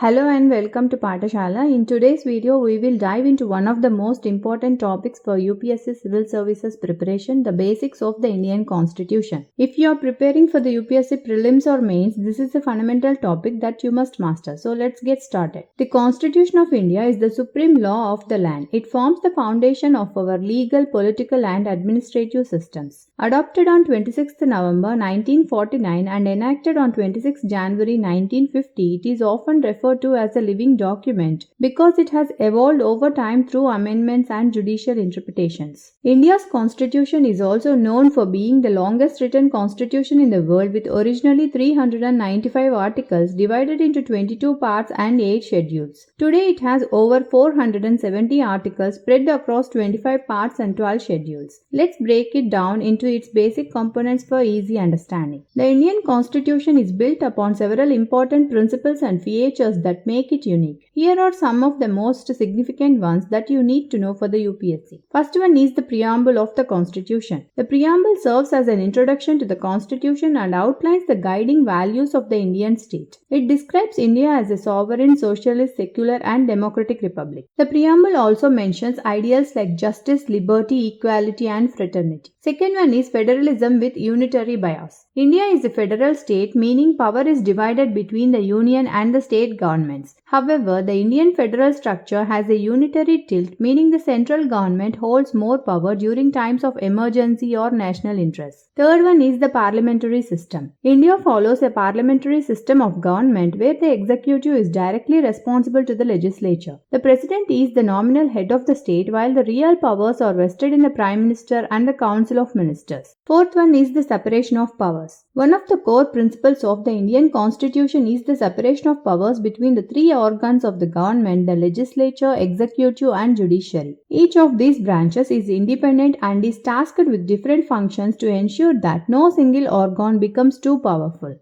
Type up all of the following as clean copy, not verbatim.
Hello and welcome to Pathashala. In today's video, we will dive into one of the most important topics for UPSC Civil Services preparation, the basics of the Indian Constitution. If you are preparing for the UPSC Prelims or Mains, this is a fundamental topic that you must master. So let's get started. The Constitution of India is the supreme law of the land. It forms the foundation of our legal, political and administrative systems. Adopted on 26 November 1949 and enacted on 26 January 1950, it is often referred to as a living document because it has evolved over time through amendments and judicial interpretations. India's constitution is also known for being the longest written constitution in the world, with originally 395 articles divided into 22 parts and 8 schedules. Today it has over 470 articles spread across 25 parts and 12 schedules. Let's break it down into its basic components for easy understanding. The Indian constitution is built upon several important principles and features that make it unique. Here are some of the most significant ones that you need to know for the UPSC. First one is the preamble of the Constitution. The preamble serves as an introduction to the Constitution and outlines the guiding values of the Indian state. It describes India as a sovereign, socialist, secular and democratic republic. The preamble also mentions ideals like justice, liberty, equality and fraternity. Second one is federalism with unitary bias. India is a federal state, meaning power is divided between the union and the state governments. However, the Indian federal structure has a unitary tilt, meaning the central government holds more power during times of emergency or national interest. Third one is the parliamentary system. India follows a parliamentary system of government where the executive is directly responsible to the legislature. The president is the nominal head of the state, while the real powers are vested in the prime minister and the council of ministers. Fourth one is the separation of powers. One of the core principles of the Indian constitution is the separation of powers between the three organs of the government: the legislature, executive and judiciary. Each of these branches is independent and is tasked with different functions to ensure that no single organ becomes too powerful.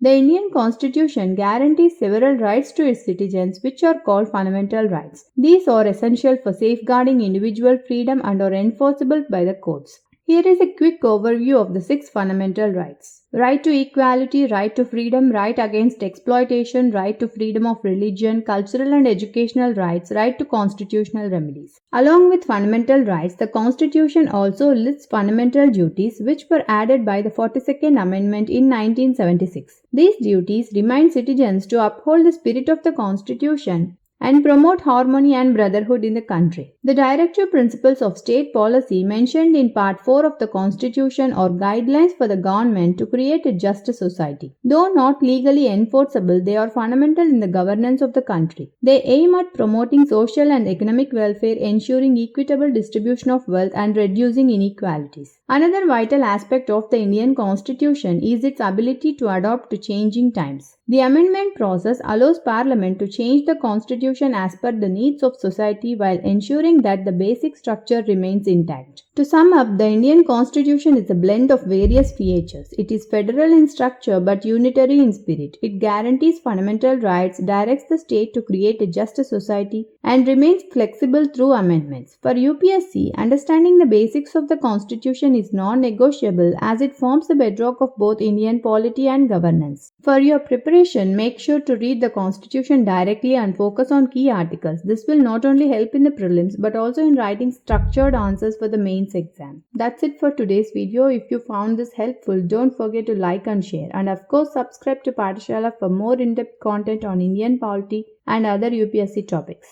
The Indian Constitution guarantees several rights to its citizens, which are called fundamental rights. These are essential for safeguarding individual freedom and are enforceable by the courts. Here is a quick overview of the 6 fundamental rights. Right to equality, right to freedom, right against exploitation, right to freedom of religion, cultural and educational rights, right to constitutional remedies. Along with fundamental rights, the Constitution also lists fundamental duties which were added by the 42nd Amendment in 1976. These duties remind citizens to uphold the spirit of the Constitution and promote harmony and brotherhood in the country. The directive principles of state policy mentioned in Part 4 of the Constitution are guidelines for the government to create a just society. Though not legally enforceable, they are fundamental in the governance of the country. They aim at promoting social and economic welfare, ensuring equitable distribution of wealth and reducing inequalities. Another vital aspect of the Indian Constitution is its ability to adapt to changing times. The amendment process allows Parliament to change the Constitution as per the needs of society while ensuring that the basic structure remains intact. To sum up, the Indian Constitution is a blend of various features. It is federal in structure but unitary in spirit. It guarantees fundamental rights, directs the state to create a just society, and remains flexible through amendments. For UPSC, understanding the basics of the Constitution is non-negotiable as it forms the bedrock of both Indian polity and governance. For your preparation, make sure to read the Constitution directly and focus on key articles. This will not only help in the prelims but also in writing structured answers for the mains exam. That's it for today's video. If you found this helpful, don't forget to like and share. And of course, subscribe to Pathashala for more in-depth content on Indian polity and other UPSC topics.